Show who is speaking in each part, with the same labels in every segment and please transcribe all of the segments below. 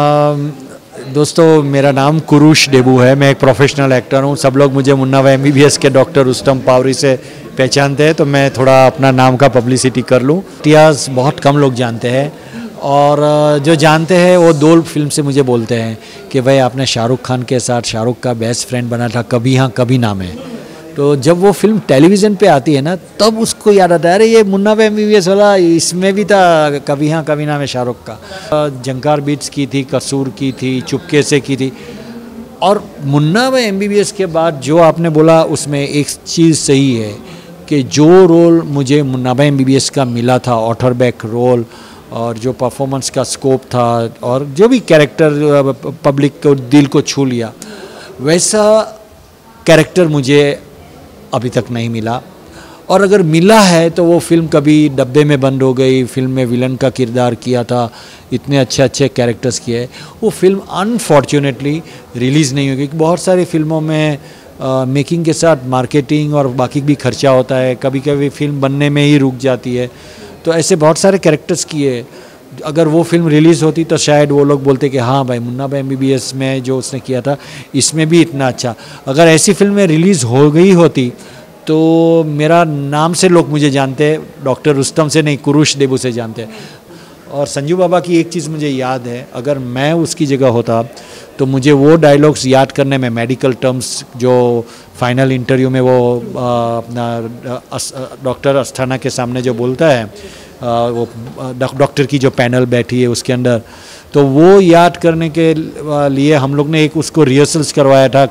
Speaker 1: दोस्तों मेरा नाम कुरुश डेबू है। मैं एक प्रोफेशनल एक्टर हूँ। सब लोग मुझे मुन्ना भाई MBBS के डॉक्टर रुस्तम पावरी से पहचानते हैं, तो मैं थोड़ा अपना नाम का पब्लिसिटी कर लूँ। इतिहास बहुत कम लोग जानते हैं और जो जानते हैं वो दो फिल्म से मुझे बोलते हैं कि भाई आपने शाहरुख खान के साथ शाहरुख का बेस्ट फ्रेंड बना था कभी हाँ कभी ना में। तो जब वो फिल्म टेलीविज़न पे आती है ना तब उसको याद आता है, अरे ये मुन्ना भाई MBBS वाला इसमें भी था कभी हाँ कभी ना में शाहरुख का। जंकार बीट्स की थी, कसूर की थी, चुपके से की थी। और मुन्ना भाई MBBS के बाद जो आपने बोला उसमें एक चीज़ सही है कि जो रोल मुझे मुन्ना भाई MBBS का मिला था, ऑटर बैक रोल, और जो परफॉर्मेंस का स्कोप था और जो भी कैरेक्टर पब्लिक को दिल को छू लिया, वैसा कैरेक्टर मुझे अभी तक नहीं मिला। और अगर मिला है तो वो फिल्म कभी डब्बे में बंद हो गई। फिल्म में विलन का किरदार किया था, इतने अच्छे अच्छे कैरेक्टर्स किए। वो फिल्म अनफॉर्चुनेटली रिलीज़ नहीं होगी। बहुत सारी फिल्मों में मेकिंग के साथ मार्केटिंग और बाकी भी खर्चा होता है, कभी कभी फिल्म बनने में ही रुक जाती है। तो ऐसे बहुत सारे कैरेक्टर्स किए। अगर वो फिल्म रिलीज़ होती तो शायद वो लोग बोलते कि हाँ भाई मुन्ना भाई MBBS में जो उसने किया था इसमें भी इतना अच्छा। अगर ऐसी फिल्में रिलीज़ हो गई होती तो मेरा नाम से लोग मुझे जानते हैं, डॉक्टर रुस्तम से नहीं, कुरुश डेबू से जानते हैं। और संजू बाबा की एक चीज़ मुझे याद है, अगर मैं उसकी जगह होता तो मुझे वो डायलॉग्स याद करने में, मेडिकल टर्म्स जो फाइनल इंटरव्यू में वो अपना डॉक्टर अस्थाना के सामने जो बोलता है, वो डॉक्टर की जो पैनल बैठी है उसके अंदर, तो वो याद करने के लिए हम लोग ने एक उसको रिहर्सल्स करवाया था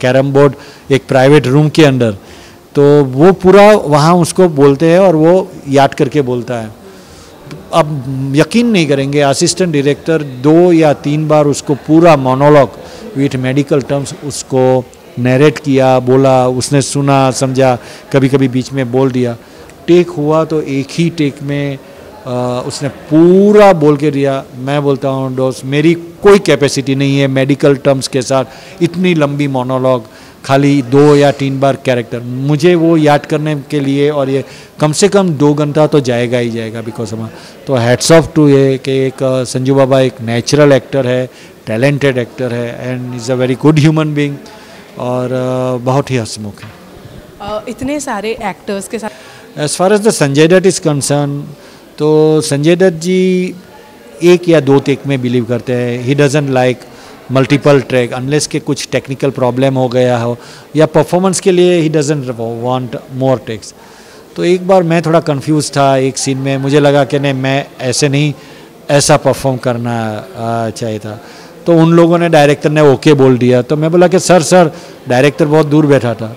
Speaker 1: कैरम बोर्ड एक प्राइवेट रूम के अंदर। तो वो पूरा वहाँ उसको बोलते हैं और वो याद करके बोलता है। अब यकीन नहीं करेंगे, असिस्टेंट डायरेक्टर 2 या 3 बार उसको पूरा मोनोलॉग विथ मेडिकल टर्म्स उसको नरेट किया, बोला, उसने सुना, समझा, कभी कभी बीच में बोल दिया। टेक हुआ तो एक ही टेक में उसने पूरा बोल के दिया। मैं बोलता हूँ दोस्त, मेरी कोई कैपेसिटी नहीं है मेडिकल टर्म्स के साथ इतनी लंबी मोनोलॉग, खाली 2 या 3 बार कैरेक्टर मुझे वो याद करने के लिए, और ये कम से कम 2 घंटा तो जाएगा ही जाएगा बिकॉज हम। तो हैट्स ऑफ टू ये कि एक संजू बाबा एक नेचुरल एक्टर है, टैलेंटेड एक्टर है and is a very good human being और बहुत ही हंसमुख है।
Speaker 2: इतने सारे एक्टर्स के साथ
Speaker 1: as far as the Sanjay Dutt is concerned, तो संजय दत्त जी 1 या 2 टेक में बिलीव करते हैं। He doesn't like multiple track unless के कुछ टेक्निकल प्रॉब्लम हो गया हो या परफॉर्मेंस के लिए ही डजंट वांट मोर टेक्स। तो एक बार मैं थोड़ा कंफ्यूज था एक सीन में, मुझे लगा कि नहीं मैं ऐसे नहीं, ऐसा परफॉर्म करना चाहिए था। तो उन लोगों ने, डायरेक्टर ने ओके बोल दिया। तो मैं बोला कि सर डायरेक्टर बहुत दूर बैठा था।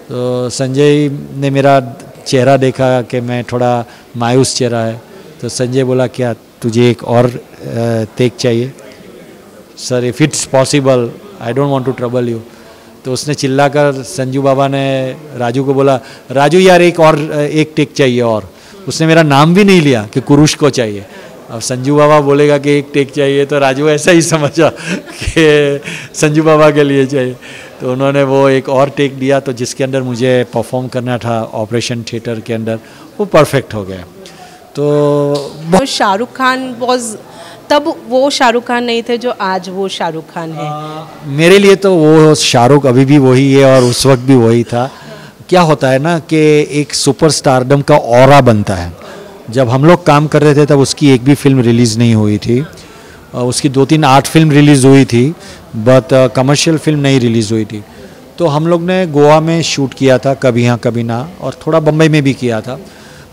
Speaker 1: तो संजय ने मेरा चेहरा देखा कि मैं थोड़ा मायूस चेहरा है, तो संजय बोला क्या तुझे एक और टेक चाहिए? Sir if it's possible I don't want to trouble you. तो उसने चिल्लाकर संजू बाबा ने राजू को बोला, राजू यार एक टेक चाहिए। और उसने मेरा नाम भी नहीं लिया कि कुरुश को चाहिए। अब संजू बाबा बोलेगा कि एक टेक चाहिए तो राजू ऐसा ही समझा कि संजू बाबा के लिए चाहिए। तो उन्होंने वो एक और टेक दिया, तो जिसके अंदर मुझे परफॉर्म करना था ऑपरेशन थिएटर के अंदर, वो परफेक्ट हो गया। तो
Speaker 2: शाहरुख खान तब वो शाहरुख खान नहीं थे जो आज वो शाहरुख खान है।
Speaker 1: मेरे लिए तो वो शाहरुख अभी भी वही है और उस वक्त भी वही था। क्या होता है ना कि एक सुपरस्टारडम का ऑरा बनता है। जब हम लोग काम कर रहे थे तब उसकी एक भी फिल्म रिलीज़ नहीं हुई थी। उसकी 2-3 आर्ट फिल्म रिलीज़ हुई थी, बट कमर्शियल फिल्म नहीं रिलीज़ हुई थी। तो हम लोग ने गोवा में शूट किया था कभी हाँ कभी ना, और थोड़ा बम्बई में भी किया था।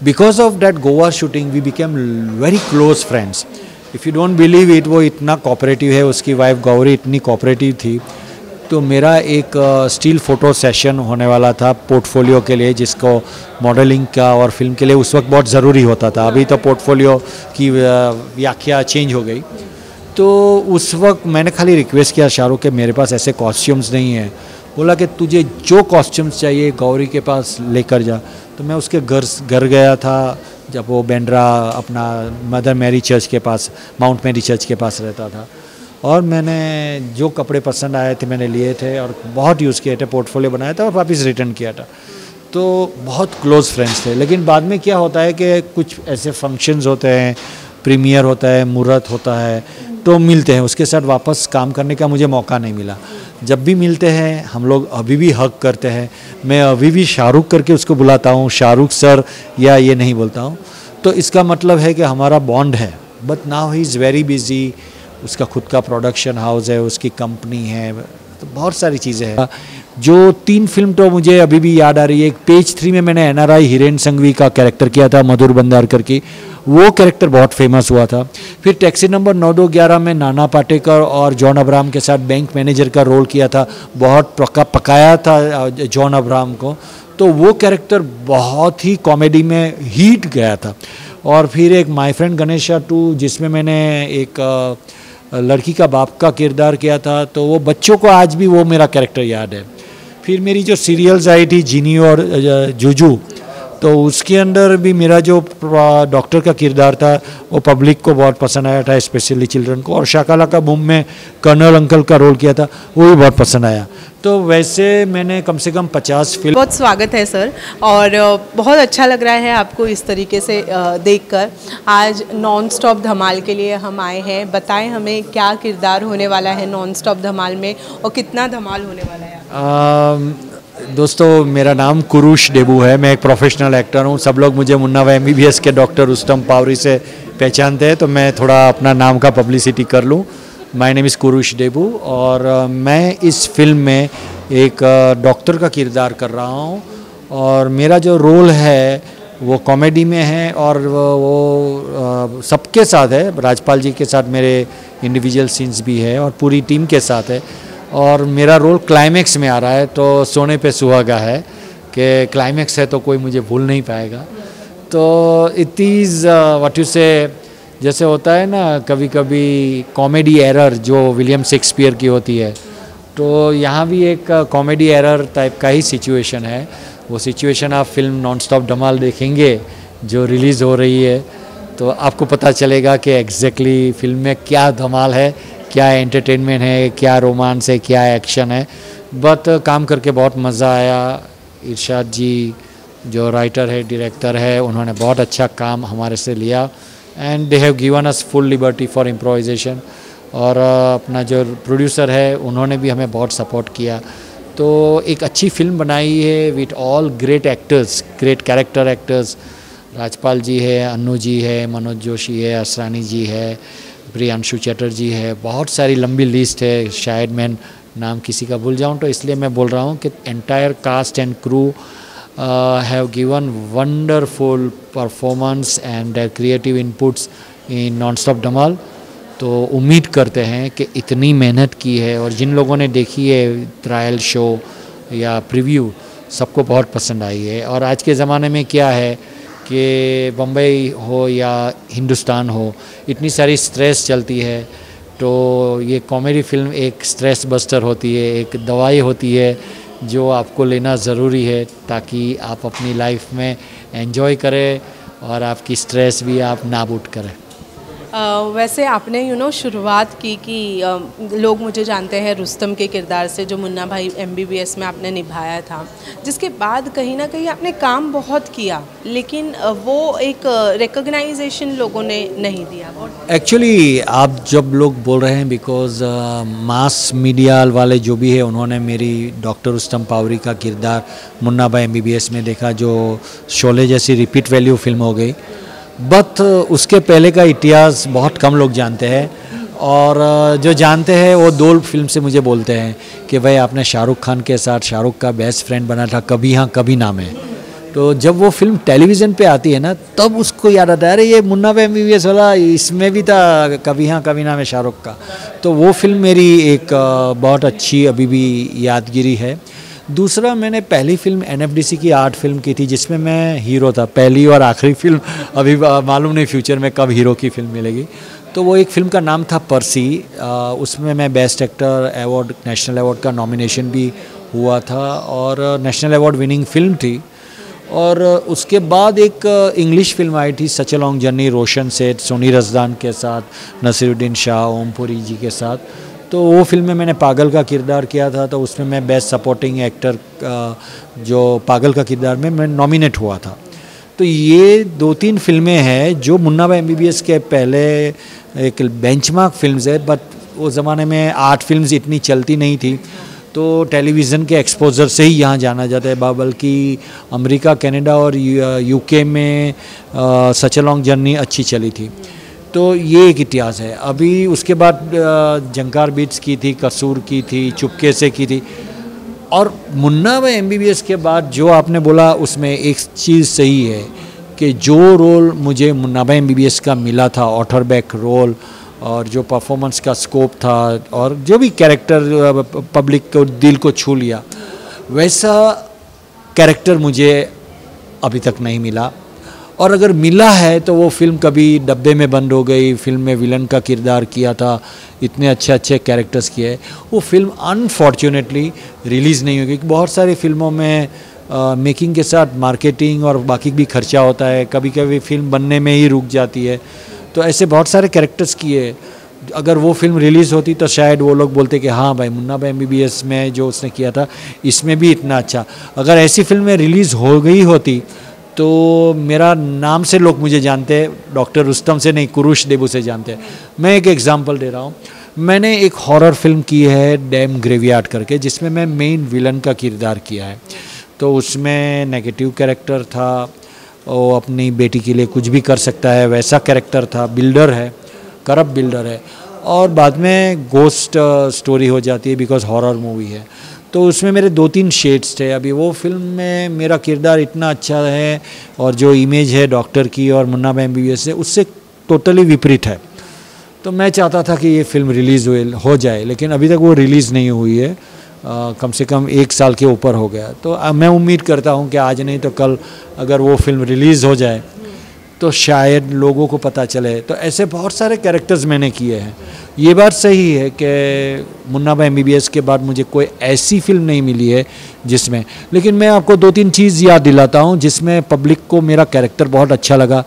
Speaker 1: Because of that Goa shooting we became very close friends. If you don't believe it, वो इतना कोऑपरेटिव है, उसकी वाइफ गौरी इतनी कोऑपरेटिव थी। तो मेरा एक स्टिल फ़ोटो सेशन होने वाला था पोर्टफोलियो के लिए, जिसको मॉडलिंग का और फिल्म के लिए उस वक्त बहुत ज़रूरी होता था। अभी तो पोर्टफोलियो की व्याख्या चेंज हो गई। तो उस वक्त मैंने खाली रिक्वेस्ट किया शाहरुख के मेरे पास ऐसे कॉस्ट्यूम्स नहीं है। बोला कि तुझे जो कॉस्ट्यूम्स चाहिए गौरी के पास लेकर जा। तो मैं उसके घर गया था जब वो बेंड्रा अपना मदर मैरी चर्च के पास, माउंट मैरी चर्च के पास रहता था, और मैंने जो कपड़े पसंद आए थे मैंने लिए थे और बहुत यूज़ किए थे, पोर्टफोलियो बनाया था और वापस रिटर्न किया था। तो बहुत क्लोज फ्रेंड्स थे। लेकिन बाद में क्या होता है कि कुछ ऐसे फंक्शंस होते हैं, प्रीमियर होता है, मुहूर्त होता है, तो मिलते हैं, उसके साथ वापस काम करने का मुझे मौका नहीं मिला। जब भी मिलते हैं हम लोग अभी भी हक करते हैं। मैं अभी भी शाहरुख करके उसको बुलाता हूँ, शाहरुख सर, या ये नहीं बोलता हूँ। तो इसका मतलब है कि हमारा बॉन्ड है। But now he is very busy, उसका खुद का प्रोडक्शन हाउस है, उसकी कंपनी है, तो बहुत सारी चीज़ें हैं। जो 3 फिल्म तो मुझे अभी भी याद आ रही है। एक पेज 3 में मैंने NRI हिरेन संघवी का कैरेक्टर किया था, मधुर बंदारकर की, वो कैरेक्टर बहुत फेमस हुआ था। फिर टैक्सी नंबर 9211 में नाना पाटेकर और जॉन अब्राहम के साथ बैंक मैनेजर का रोल किया था, बहुत पकाया था जॉन अब्राहम को, तो वो कैरेक्टर बहुत ही कॉमेडी में हिट गया था। और फिर एक माय फ्रेंड गणेशा 2 जिसमें मैंने एक लड़की का बाप का किरदार किया था, तो वो बच्चों को आज भी वो मेरा कैरेक्टर याद है। फिर मेरी जो सीरियल्स आई थी जिनी और जुजू, तो उसके अंदर भी मेरा जो डॉक्टर का किरदार था वो पब्लिक को बहुत पसंद आया था, स्पेशली चिल्ड्रन को। और शाकाला का बूम में कर्नल अंकल का रोल किया था, वो भी बहुत पसंद आया। तो वैसे मैंने कम से कम 50 फिल्म।
Speaker 2: बहुत स्वागत है सर, और बहुत अच्छा लग रहा है आपको इस तरीके से देखकर। आज नॉन स्टॉप धमाल के लिए हम आए हैं, बताएं हमें क्या किरदार होने वाला है नॉन स्टॉप धमाल में और कितना धमाल होने वाला है।
Speaker 1: दोस्तों, मेरा नाम कुरुश डेबू है, मैं एक प्रोफेशनल एक्टर हूँ। सब लोग मुझे मुन्ना भाई MBBS के डॉक्टर रुस्तम पावरी से पहचानते हैं, तो मैं थोड़ा अपना नाम का पब्लिसिटी कर लूँ। My name is Kurush debut, और मैं इस फिल्म में एक डॉक्टर का किरदार कर रहा हूँ। और मेरा जो रोल है वो कॉमेडी में है, और वो सबके साथ है। राजपाल जी के साथ मेरे इंडिविजुअल सीन्स भी है और पूरी टीम के साथ है। और मेरा रोल क्लाइमैक्स में आ रहा है, तो सोने पे सुहागा है कि क्लाइमैक्स है तो कोई मुझे भूल नहीं पाएगा। तो इट इज़ व्हाट यू से, जैसे होता है ना कभी कभी कॉमेडी एरर जो विलियम शेक्सपियर की होती है, तो यहाँ भी एक कॉमेडी एरर टाइप का ही सिचुएशन है। वो सिचुएशन आप फिल्म नॉन स्टॉप धमाल देखेंगे जो रिलीज़ हो रही है, तो आपको पता चलेगा कि एग्जैक्टली फिल्म में क्या धमाल है, क्या एंटरटेनमेंट है, क्या रोमांस है, क्या एक्शन है। बट काम करके बहुत मज़ा आया। इरशाद जी जो राइटर है, डायरेक्टर है, उन्होंने बहुत अच्छा काम हमारे से लिया, and they have given us full liberty for improvisation. और अपना जो प्रोड्यूसर है उन्होंने भी हमें बहुत सपोर्ट किया। तो एक अच्छी फिल्म बनाई है with all great actors, great character actors. Rajpal ji है, अन्नू जी है, मनोज जोशी है, असरानी जी है, प्रियांशु चटर्जी है, बहुत सारी लंबी लिस्ट है, शायद मैं नाम किसी का भूल जाऊं, तो इसलिए मैं बोल रहा हूं कि entire cast and crew have given wonderful performance and creative inputs in non stop Dhamaal. तो उम्मीद करते हैं कि इतनी मेहनत की है, और जिन लोगों ने देखी है ट्रायल शो या प्रीव्यू, सबको बहुत पसंद आई है। और आज के ज़माने में क्या है कि बम्बई हो या हिंदुस्तान हो, इतनी सारी स्ट्रेस चलती है, तो ये कॉमेडी फिल्म एक स्ट्रेस बस्टर होती है, एक दवाई होती है जो आपको लेना ज़रूरी है, ताकि आप अपनी लाइफ में एंजॉय करें और आपकी स्ट्रेस भी आप नाबूद करें।
Speaker 2: वैसे आपने शुरुआत की कि लोग मुझे जानते हैं रुस्तम के किरदार से, जो मुन्ना भाई MBBS में आपने निभाया था, जिसके बाद कहीं ना कहीं आपने काम बहुत किया, लेकिन वो एक रिकॉग्नाइजेशन लोगों ने नहीं दिया।
Speaker 1: एक्चुअली आप जब लोग बोल रहे हैं, बिकॉज मास मीडिया वाले जो भी है उन्होंने मेरी डॉक्टर रुस्तम पावरी का किरदार मुन्ना भाई MBBS में देखा, जो शोले जैसी रिपीट वैल्यू फिल्म हो गई। बट उसके पहले का इतिहास बहुत कम लोग जानते हैं, और जो जानते हैं वो 2 फिल्म से मुझे बोलते हैं कि भाई आपने शाहरुख खान के साथ शाहरुख का बेस्ट फ्रेंड बना था कभी हाँ कभी ना में। तो जब वो फिल्म टेलीविज़न पे आती है ना, तब उसको याद आता है, अरे ये मुन्ना भाई MBBS वाला इसमें भी था कभी हाँ कभी ना में शाहरुख का। तो वो फिल्म मेरी एक बहुत अच्छी अभी भी यादगिरी है। दूसरा, मैंने पहली फिल्म NFDC की आर्ट फिल्म की थी जिसमें मैं हीरो था, पहली और आखिरी फिल्म, अभी मालूम नहीं फ्यूचर में कब हीरो की फिल्म मिलेगी। तो वो एक फिल्म का नाम था पर्सी। उसमें मैं best actor award, national award का नॉमिनेशन भी हुआ था, और नेशनल अवार्ड विनिंग फिल्म थी। और उसके बाद एक इंग्लिश फिल्म आई थी सच ए लॉन्ग जर्नी, रोशन सेठ, सोनी रजदान के साथ, नसीरुद्दीन शाह, ओमपुरी जी के साथ। तो वो फिल्म में मैंने पागल का किरदार किया था, तो उसमें मैं बेस्ट सपोर्टिंग एक्टर जो पागल का किरदार में मैं नॉमिनेट हुआ था। तो ये 2-3 फिल्में हैं जो मुन्ना भाई MBBS के पहले एक बेंचमार्क फिल्म्स है, बट वो ज़माने में आर्ट फिल्म्स इतनी चलती नहीं थी, तो टेलीविज़न के एक्सपोजर से ही यहाँ जाना जाता है। बल्कि अमेरिका, कनाडा और UK में सच अ लॉन्ग जर्नी अच्छी चली थी। तो ये एक इतिहास है। अभी उसके बाद जंकार बीट्स की थी, कसूर की थी, चुपके से की थी, और मुन्ना भाई MBBS के बाद जो आपने बोला उसमें एक चीज़ सही है कि जो रोल मुझे मुन्ना भाई MBBS का मिला था, ऑथर बैक रोल, और जो परफॉर्मेंस का स्कोप था और जो भी कैरेक्टर पब्लिक को दिल को छू लिया, वैसा कैरेक्टर मुझे अभी तक नहीं मिला। और अगर मिला है तो वो फिल्म कभी डब्बे में बंद हो गई। फिल्म में विलन का किरदार किया था, इतने अच्छे अच्छे कैरेक्टर्स किए, वो फिल्म अनफॉर्चुनेटली रिलीज़ नहीं होगी। बहुत सारी फिल्मों में मेकिंग के साथ मार्केटिंग और बाकी भी खर्चा होता है, कभी कभी फिल्म बनने में ही रुक जाती है। तो ऐसे बहुत सारे कैरेक्टर्स किए, अगर वो फिल्म रिलीज़ होती तो शायद वो लोग बोलते कि हाँ भाई मुन्ना भाई MBBS में जो उसने किया था इसमें भी इतना अच्छा। अगर ऐसी फिल्में रिलीज़ हो गई होती तो मेरा नाम से लोग मुझे जानते हैं, डॉक्टर रुस्तम से नहीं, कुरुश देबू से जानते हैं। मैं एक एग्जांपल दे रहा हूँ, मैंने एक हॉरर फिल्म की है डैम ग्रेवयार्ड करके, जिसमें मैं मेन विलन का किरदार किया है। तो उसमें नेगेटिव कैरेक्टर था, वो अपनी बेटी के लिए कुछ भी कर सकता है वैसा कैरेक्टर था, बिल्डर है, करप्ट बिल्डर है, और बाद में गोस्ट स्टोरी हो जाती है बिकॉज हॉरर मूवी है। तो उसमें मेरे 2-3 शेड्स थे। अभी वो फिल्म में मेरा किरदार इतना अच्छा है और जो इमेज है डॉक्टर की और मुन्ना भाई MBBS से उससे टोटली विपरीत है। तो मैं चाहता था कि ये फिल्म रिलीज़ हो जाए, लेकिन अभी तक वो रिलीज़ नहीं हुई है। कम से कम 1 साल के ऊपर हो गया। तो मैं उम्मीद करता हूँ कि आज नहीं तो कल अगर वो फिल्म रिलीज़ हो जाए तो शायद लोगों को पता चले। तो ऐसे बहुत सारे कैरेक्टर्स मैंने किए हैं। ये बात सही है कि मुन्ना भाई MBBS के बाद मुझे कोई ऐसी फिल्म नहीं मिली है जिसमें, लेकिन मैं आपको 2-3 चीज़ याद दिलाता हूँ जिसमें पब्लिक को मेरा कैरेक्टर बहुत अच्छा लगा।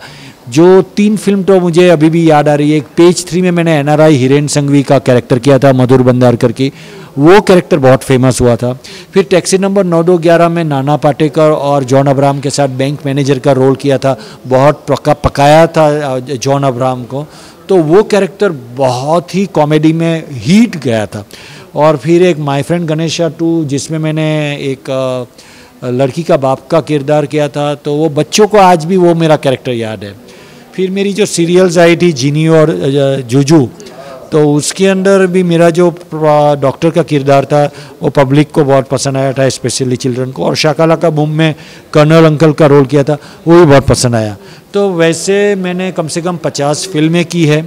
Speaker 1: जो 3 फिल्म तो मुझे अभी भी याद आ रही है। एक पेज 3 में मैंने NRI हिरेन संघवी का कैरेक्टर किया था, मधुर बंदारकर की, वो कैरेक्टर बहुत फेमस हुआ था। फिर टैक्सी नंबर 9211 में नाना पाटेकर और जॉन अब्राहम के साथ बैंक मैनेजर का रोल किया था, बहुत पकाया था जॉन अब्राहम को, तो वो कैरेक्टर बहुत ही कॉमेडी में हिट गया था। और फिर एक माय फ्रेंड गणेशा 2 जिसमें मैंने एक लड़की का बाप का किरदार किया था, तो वो बच्चों को आज भी वो मेरा कैरेक्टर याद है। फिर मेरी जो सीरियल्स आई थी जिनी और जुजू, तो उसके अंदर भी मेरा जो डॉक्टर का किरदार था वो पब्लिक को बहुत पसंद आया था, स्पेशली चिल्ड्रन को। और शाकाला का बूम में कर्नल अंकल का रोल किया था, वो भी बहुत पसंद आया। तो वैसे मैंने कम से कम 50 फिल्में की है,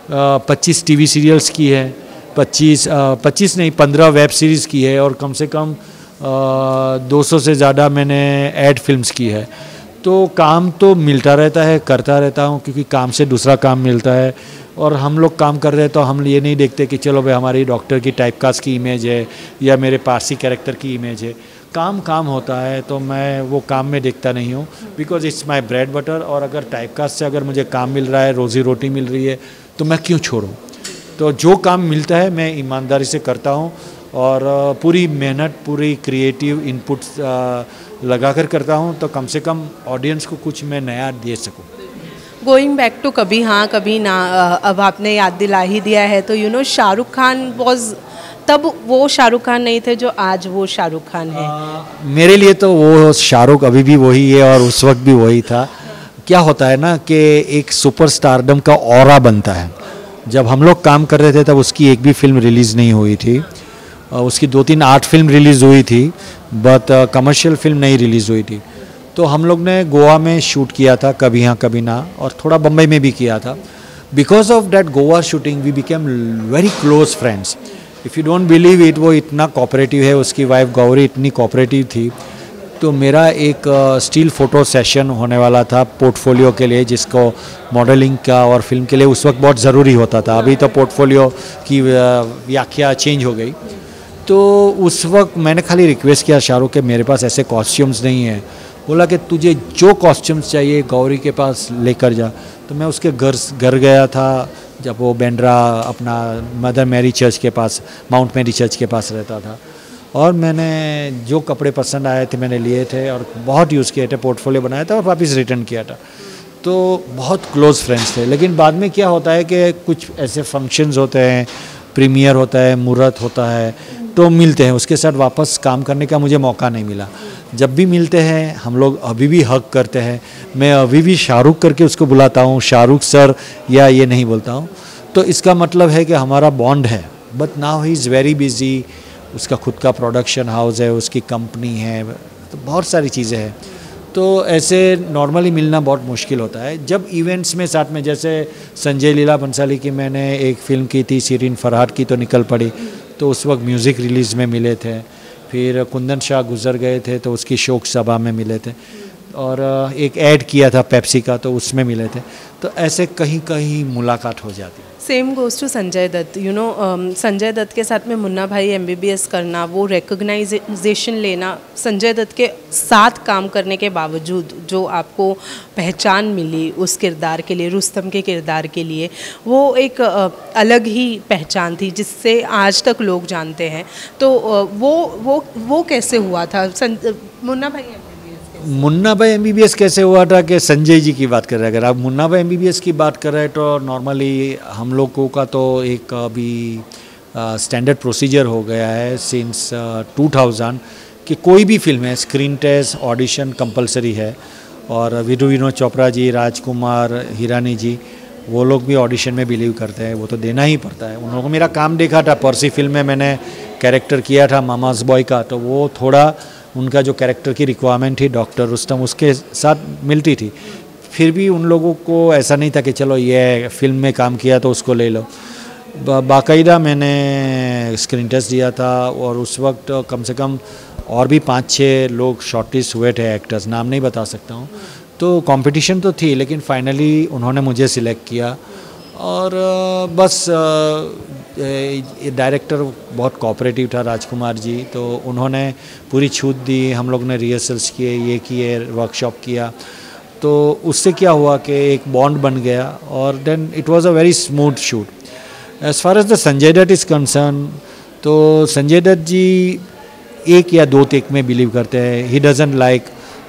Speaker 1: 25 TV सीरियल्स की है, 25 नहीं 15 वेब सीरीज़ की है, और कम से कम 200 से ज़्यादा मैंने एड फिल्म्स की है। तो काम तो मिलता रहता है, करता रहता हूँ, क्योंकि काम से दूसरा काम मिलता है। और हम लोग काम कर रहे हैं तो हम ये नहीं देखते कि चलो भाई हमारी डॉक्टर की टाइपकास्ट की इमेज है या मेरे पारसी कैरेक्टर की इमेज है। काम होता है, तो मैं वो काम में देखता नहीं हूँ, because it's my bread butter. और अगर टाइपकास्ट से अगर मुझे काम मिल रहा है, रोज़ी रोटी मिल रही है, तो मैं क्यों छोड़ूँ। तो जो काम मिलता है मैं ईमानदारी से करता हूँ और पूरी मेहनत, पूरी क्रिएटिव इनपुट्स लगाकर करता हूँ, तो कम से कम ऑडियंस को कुछ मैं नया दे सकूँ।
Speaker 2: गोइंग बैक टू कभी हाँ कभी ना, अब आपने याद दिला ही दिया है, तो शाहरुख खान वॉज, तब वो शाहरुख खान नहीं थे जो आज वो शाहरुख खान है।
Speaker 1: मेरे लिए तो वो शाहरुख अभी भी वही है और उस वक्त भी वही था। क्या होता है ना कि एक सुपरस्टारडम का ऑरा बनता है। जब हम लोग काम कर रहे थे तब उसकी एक भी फिल्म रिलीज़ नहीं हुई थी, उसकी 2-3 आर्ट फिल्म रिलीज़ हुई थी, बट कमर्शियल फिल्म नहीं रिलीज़ हुई थी। तो हम लोग ने गोवा में शूट किया था, कभी हाँ कभी ना, और थोड़ा बम्बई में भी किया था। Because of that Goa shooting we became very close friends. If you don't believe it, वो इतना कोऑपरेटिव है, उसकी वाइफ गौरी इतनी कोऑपरेटिव थी। तो मेरा एक स्टिल फ़ोटो सेशन होने वाला था पोर्टफोलियो के लिए, जिसको मॉडलिंग का और फिल्म के लिए उस वक्त बहुत ज़रूरी होता था। अभी तो पोर्टफोलियो की व्याख्या चेंज हो गई। तो उस वक्त मैंने खाली रिक्वेस्ट किया शाहरुख के, मेरे पास ऐसे कॉस्ट्यूम्स नहीं है। बोला कि तुझे जो कॉस्ट्यूम्स चाहिए गौरी के पास लेकर जा। तो मैं उसके घर गया था, जब वो बेंड्रा अपना मदर मैरी चर्च के पास, माउंट मैरी चर्च के पास रहता था। और मैंने जो कपड़े पसंद आए थे मैंने लिए थे और बहुत यूज़ किए थे, पोर्टफोलियो बनाया था और वापस रिटर्न किया था। तो बहुत क्लोज़ फ्रेंड्स थे। लेकिन बाद में क्या होता है कि कुछ ऐसे फंक्शंस होते हैं, प्रीमियर होता है, मुहूर्त होता है, तो मिलते हैं, उसके साथ वापस काम करने का मुझे मौका नहीं मिला। जब भी मिलते हैं हम लोग अभी भी हक करते हैं, मैं अभी भी शाहरुख करके उसको बुलाता हूँ, शाहरुख सर या ये नहीं बोलता हूँ। तो इसका मतलब है कि हमारा बॉन्ड है। But now he is very busy, उसका खुद का प्रोडक्शन हाउस है, उसकी कंपनी है, तो बहुत सारी चीज़ें हैं। तो ऐसे नॉर्मली मिलना बहुत मुश्किल होता है। जब इवेंट्स में साथ में, जैसे संजय लीला बंसाली की मैंने एक फ़िल्म की थी, शिरीन फरहाद की तो निकल पड़ी, तो उस वक्त म्यूज़िक रिलीज़ में मिले थे। फिर कुंदन शाह गुजर गए थे तो उसकी शोक सभा में मिले थे, और एक ऐड किया था पेप्सी का तो उसमें मिले थे। तो ऐसे कहीं कहीं मुलाकात हो जाती है।
Speaker 2: Same goes to Sanjay Dutt, you know, Sanjay Dutt के साथ में मुन्ना भाई MBBS करना, वो रिकग्नाइजेशन लेना, संजय दत्त के साथ काम करने के बावजूद जो आपको पहचान मिली उस किरदार के लिए, रुस्तम के किरदार के लिए, वो एक अलग ही पहचान थी जिससे आज तक लोग जानते हैं। तो वो कैसे हुआ था
Speaker 1: मुन्ना भाई MBBS कैसे हुआ था कि संजय जी की बात कर रहे हैं। अगर आप मुन्ना भाई MBBS की बात कर रहे हैं तो नॉर्मली हम लोगों का तो एक अभी स्टैंडर्ड प्रोसीजर हो गया है सिंस 2000 कि कोई भी फिल्म है स्क्रीन टेस्ट ऑडिशन कंपलसरी है। और विनोद चोपड़ा जी, राजकुमार हिरानी जी, वो लोग भी ऑडिशन में बिलीव करते हैं, वो तो देना ही पड़ता है। उन लोगों को मेरा काम देखा था, पर्सी फिल्म में मैंने कैरेक्टर किया था मामाज बॉय का, तो वो थोड़ा उनका जो कैरेक्टर की रिक्वायरमेंट थी डॉक्टर रुस्तम उसके साथ मिलती थी। फिर भी उन लोगों को ऐसा नहीं था कि चलो ये फिल्म में काम किया तो उसको ले लो। बाकायदा मैंने स्क्रीन टेस्ट दिया था और उस वक्त कम से कम और भी 5-6 लोग शॉर्टलिस्ट हुए थे एक्टर्स, नाम नहीं बता सकता हूँ। तो कंपटीशन तो थी लेकिन फाइनली उन्होंने मुझे सिलेक्ट किया। और बस डायरेक्टर बहुत कोऑपरेटिव था राजकुमार जी, तो उन्होंने पूरी छूट दी। हम लोग ने रिहर्सल्स किए, ये किए, वर्कशॉप किया, तो उससे क्या हुआ कि एक बॉन्ड बन गया और then it was a very smooth shoot. As far as the Sanjay Dutt is concerned, तो संजय दत्त जी 1 या 2 टेक में बिलीव करते हैं। He doesn't like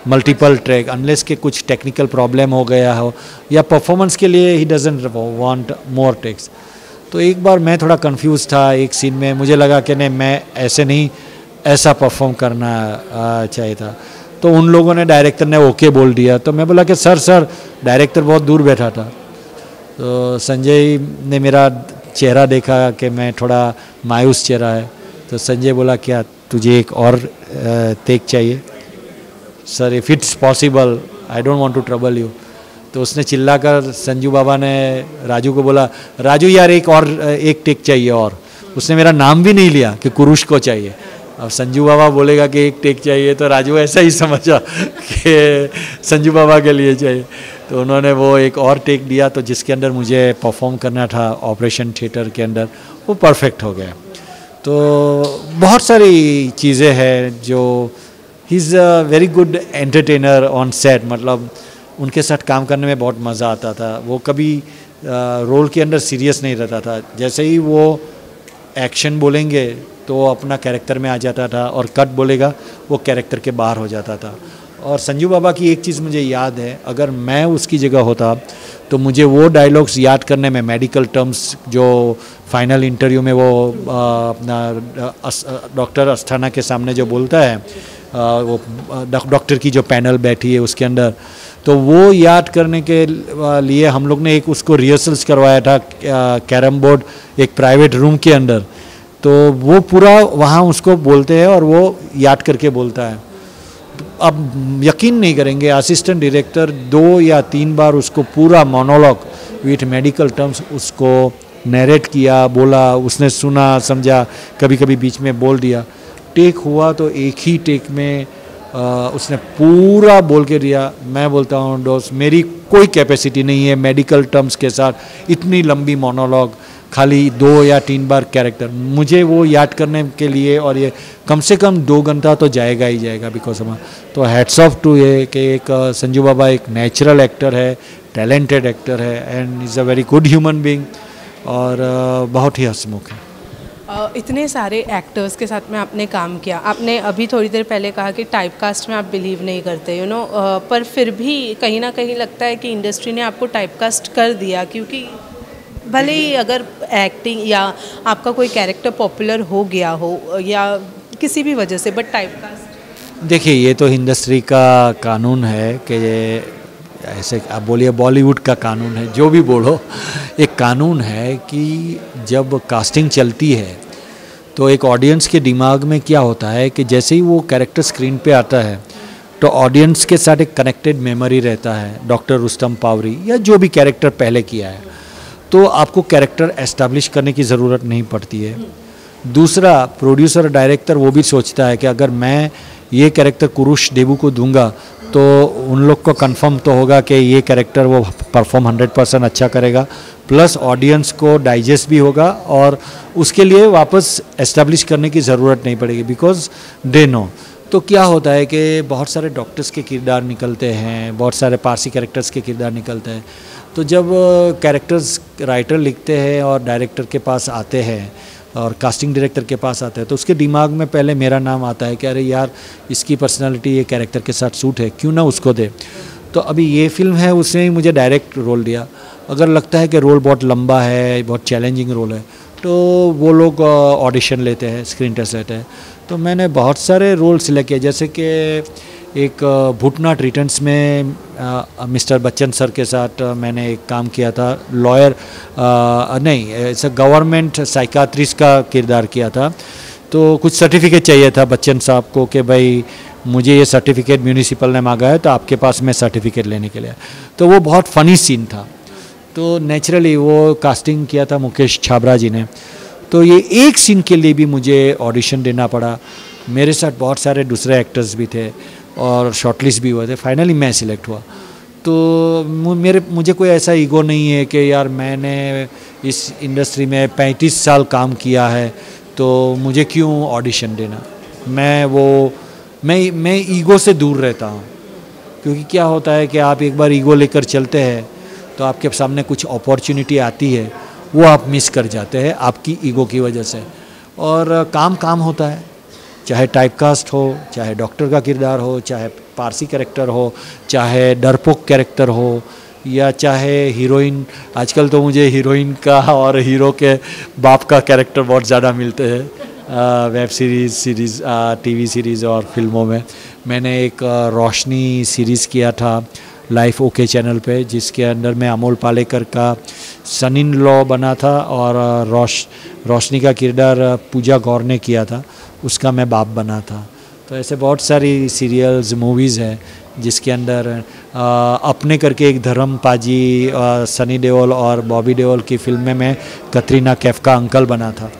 Speaker 1: multiple track unless के कुछ टेक्निकल प्रॉब्लम हो गया हो या परफॉर्मेंस के लिए ही डजंट वांट मोर टेक्स। तो एक बार मैं थोड़ा कंफ्यूज था एक सीन में, मुझे लगा कि नहीं मैं ऐसे नहीं, ऐसा परफॉर्म करना चाहिए था। तो उन लोगों ने, डायरेक्टर ने ओके बोल दिया। तो मैं बोला कि सर डायरेक्टर बहुत दूर बैठा था। तो संजय ने मेरा चेहरा देखा कि मैं थोड़ा मायूस चेहरा है, तो संजय बोला क्या तुझे एक और टेक चाहिए? Sir if it's possible I don't want to trouble you. तो उसने चिल्लाकर, संजू बाबा ने राजू को बोला, राजू यार एक टेक चाहिए। और उसने मेरा नाम भी नहीं लिया कि कुरुश को चाहिए। अब संजू बाबा बोलेगा कि एक टेक चाहिए तो राजू ऐसा ही समझा कि संजू बाबा के लिए चाहिए। तो उन्होंने वो एक और टेक दिया, तो जिसके अंदर मुझे परफॉर्म करना था ऑपरेशन थिएटर के अंदर, वो परफेक्ट हो गया। तो बहुत सारी चीज़ें हैं जो he is a very good entertainer on set, मतलब उनके साथ काम करने में बहुत मज़ा आता था। वो कभी रोल के अंदर सीरियस नहीं रहता था, जैसे ही वो एक्शन बोलेंगे तो अपना कैरेक्टर में आ जाता था और कट बोलेगा वो कैरेक्टर के बाहर हो जाता था। और संजू बाबा की एक चीज़ मुझे याद है, अगर मैं उसकी जगह होता तो मुझे वो डायलॉग्स याद करने में, मेडिकल टर्म्स जो फाइनल इंटरव्यू में वो अपना डॉक्टर अस्थाना के सामने जो बोलता है, वो डॉक्टर की जो पैनल बैठी है उसके अंदर, तो वो याद करने के लिए हम लोग ने एक उसको रिहर्सल्स करवाया था कैरम बोर्ड एक प्राइवेट रूम के अंदर। तो वो पूरा वहाँ उसको बोलते हैं और वो याद करके बोलता है। अब यकीन नहीं करेंगे, असिस्टेंट डायरेक्टर 2 या 3 बार उसको पूरा मोनोलॉग विथ मेडिकल टर्म्स उसको नरेट किया, बोला, उसने सुना, समझा, कभी कभी बीच में बोल दिया। टेक हुआ तो एक ही टेक में उसने पूरा बोल के दिया। मैं बोलता हूँ दोस्त, मेरी कोई कैपेसिटी नहीं है मेडिकल टर्म्स के साथ इतनी लंबी मोनोलॉग, खाली 2 या 3 बार कैरेक्टर मुझे वो याद करने के लिए, और ये कम से कम 2 घंटा तो जाएगा ही जाएगा बिकॉज हम। तो हैट्स ऑफ टू ये कि एक संजू बाबा एक नेचुरल एक्टर है, टैलेंटेड एक्टर है and is a very good human being और बहुत ही हंसमुख है।
Speaker 2: इतने सारे एक्टर्स के साथ में आपने काम किया, आपने अभी थोड़ी देर पहले कहा कि टाइपकास्ट में आप बिलीव नहीं करते पर फिर भी कहीं ना कहीं लगता है कि इंडस्ट्री ने आपको टाइपकास्ट कर दिया, क्योंकि भले ही अगर एक्टिंग या आपका कोई कैरेक्टर पॉपुलर हो गया हो या किसी भी वजह से, बट टाइपकास्ट।
Speaker 1: देखिए, ये तो इंडस्ट्री का कानून है कि ऐसे आप बोलिए बॉलीवुड का कानून है, जो भी बोलो, एक कानून है कि जब कास्टिंग चलती है तो एक ऑडियंस के दिमाग में क्या होता है कि जैसे ही वो कैरेक्टर स्क्रीन पे आता है तो ऑडियंस के साथ एक कनेक्टेड मेमोरी रहता है। डॉक्टर रुस्तम पावरी या जो भी कैरेक्टर पहले किया है, तो आपको कैरेक्टर एस्टैब्लिश करने की ज़रूरत नहीं पड़ती है। दूसरा, प्रोड्यूसर डायरेक्टर वो भी सोचता है कि अगर मैं ये कैरेक्टर कुरुश देबू को दूंगा तो उन लोग को कंफर्म तो होगा कि ये कैरेक्टर वो परफॉर्म 100% अच्छा करेगा, प्लस ऑडियंस को डाइजेस्ट भी होगा और उसके लिए वापस एस्टैब्लिश करने की ज़रूरत नहीं पड़ेगी, बिकॉज दे नो। तो क्या होता है कि बहुत सारे डॉक्टर्स के किरदार निकलते हैं, बहुत सारे पारसी कैरेक्टर्स के किरदार निकलते हैं, तो जब कैरेक्टर्स राइटर लिखते हैं और डायरेक्टर के पास आते हैं और कास्टिंग डायरेक्टर के पास आता है तो उसके दिमाग में पहले मेरा नाम आता है कि अरे यार, इसकी पर्सनालिटी ये कैरेक्टर के साथ सूट है, क्यों ना उसको दे। तो अभी ये फिल्म है, उसने ही मुझे डायरेक्ट रोल दिया। अगर लगता है कि रोल बहुत लंबा है, बहुत चैलेंजिंग रोल है, तो वो लोग ऑडिशन लेते हैं, स्क्रीन टेस्ट लेते हैं। तो मैंने बहुत सारे रोल सिलेक्ट किए, जैसे कि एक भूतनाथ रिटर्न्स में मिस्टर बच्चन सर के साथ मैंने एक काम किया था, लॉयर नहीं, ऐसा गवर्नमेंट साइकाट्रिस्ट का किरदार किया था। तो कुछ सर्टिफिकेट चाहिए था बच्चन साहब को कि भाई मुझे ये सर्टिफिकेट म्यूनिसिपल ने मांगा है, तो आपके पास मैं सर्टिफिकेट लेने के लिए। तो वो बहुत फ़नी सीन था, तो नेचुरली वो कास्टिंग किया था मुकेश छाबरा जी ने। तो ये एक सीन के लिए भी मुझे ऑडिशन देना पड़ा। मेरे साथ बहुत सारे दूसरे एक्टर्स भी थे और शॉर्टलिस्ट भी हुए थे। फाइनली मैं सिलेक्ट हुआ। तो मुझे कोई ऐसा ईगो नहीं है कि यार मैंने इस इंडस्ट्री में 35 साल काम किया है तो मुझे क्यों ऑडिशन देना। मैं ईगो से दूर रहता हूँ, क्योंकि क्या होता है कि आप एक बार ईगो लेकर चलते हैं तो आपके सामने कुछ अपॉर्चुनिटी आती है, वो आप मिस कर जाते हैं आपकी ईगो की वजह से। और काम होता है, चाहे टाइपकास्ट हो, चाहे डॉक्टर का किरदार हो, चाहे पारसी कैरेक्टर हो, चाहे डरपोक कैरेक्टर हो, या चाहे हीरोइन। आजकल तो मुझे हीरोइन का और हीरो के बाप का कैरेक्टर बहुत ज़्यादा मिलते हैं वेब सीरीज़ टीवी सीरीज़ और फिल्मों में। मैंने एक रोशनी सीरीज़ किया था लाइफ ओके चैनल पे, जिसके अंदर मैं अमोल पालेकर का सन इन लॉ बना था और रोशनी का किरदार पूजा गौर ने किया था, उसका मैं बाप बना था। तो ऐसे बहुत सारी सीरियल्स मूवीज़ हैं जिसके अंदर अपने करके एक धर्म पाजी सनी देओल और बॉबी देओल की फिल्म में मैं कतरीना कैफ का अंकल बना था।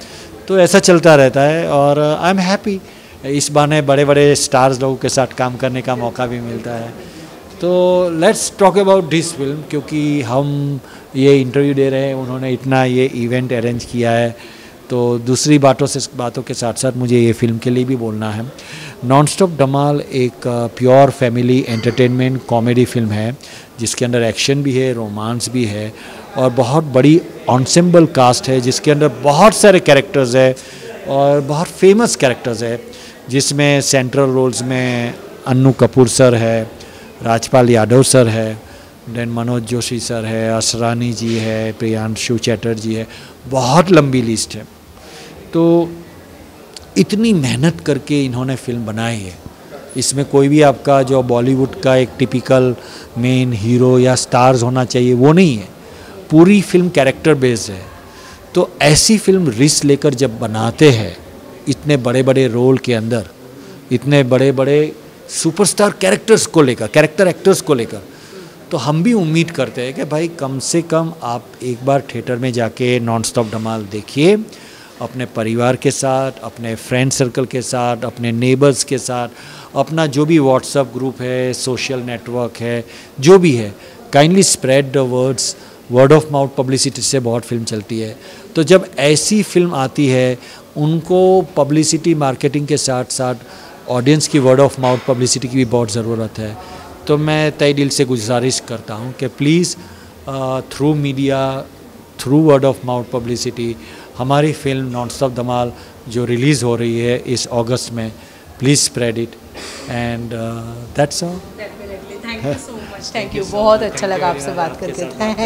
Speaker 1: तो ऐसा चलता रहता है और आई एम हैप्पी। इस बहाने बड़े बड़े स्टार्स लोगों के साथ काम करने का मौका भी मिलता है। तो let's talk about this film, क्योंकि हम ये इंटरव्यू दे रहे हैं, उन्होंने इतना ये इवेंट अरेंज किया है, तो दूसरी बातों के साथ साथ मुझे ये फिल्म के लिए भी बोलना है। नॉनस्टॉप धमाल एक pure family entertainment comedy film है, जिसके अंदर एक्शन भी है, रोमांस भी है और बहुत बड़ी ऑन्सेम्बल कास्ट है, जिसके अंदर बहुत सारे कैरेक्टर्स है और बहुत फेमस कैरेक्टर्स है, जिसमें सेंट्रल रोल्स में अन्नू कपूर सर है, राजपाल यादव सर है, देन मनोज जोशी सर है, असरानी जी है, प्रियांशु चैटर्जी है। बहुत लंबी लिस्ट है। तो इतनी मेहनत करके इन्होंने फिल्म बनाई है, इसमें कोई भी आपका जो बॉलीवुड का एक टिपिकल मेन हीरो या स्टार्स होना चाहिए वो नहीं है। पूरी फिल्म कैरेक्टर बेस्ड है। तो ऐसी फिल्म रिस्क लेकर जब बनाते हैं, इतने बड़े बड़े रोल के अंदर, इतने बड़े बड़े सुपरस्टार कैरेक्टर्स को लेकर, कैरेक्टर एक्टर्स को लेकर, तो हम भी उम्मीद करते हैं कि भाई कम से कम आप एक बार थिएटर में जाके नॉनस्टॉप धमाल देखिए, अपने परिवार के साथ, अपने फ्रेंड सर्कल के साथ, अपने नेबर्स के साथ, अपना जो भी व्हाट्सएप ग्रुप है, सोशल नेटवर्क है, जो भी है, kindly spread the words. Word of mouth publicity से बहुत फिल्म चलती है। तो जब ऐसी फिल्म आती है, उनको पब्लिसिटी मार्केटिंग के साथ साथ ऑडियंस की वर्ड ऑफ माउथ पब्लिसिटी की भी बहुत ज़रूरत है। तो मैं तय दिल से गुजारिश करता हूँ कि please through media, through word of mouth publicity, हमारी फिल्म नॉन स्टॉप धमाल जो रिलीज़ हो रही है इस अगस्त में, please spread it and that's all.
Speaker 2: Definitely, thank you so much. Thank you, बहुत अच्छा लगा आपसे बात करके। थैंक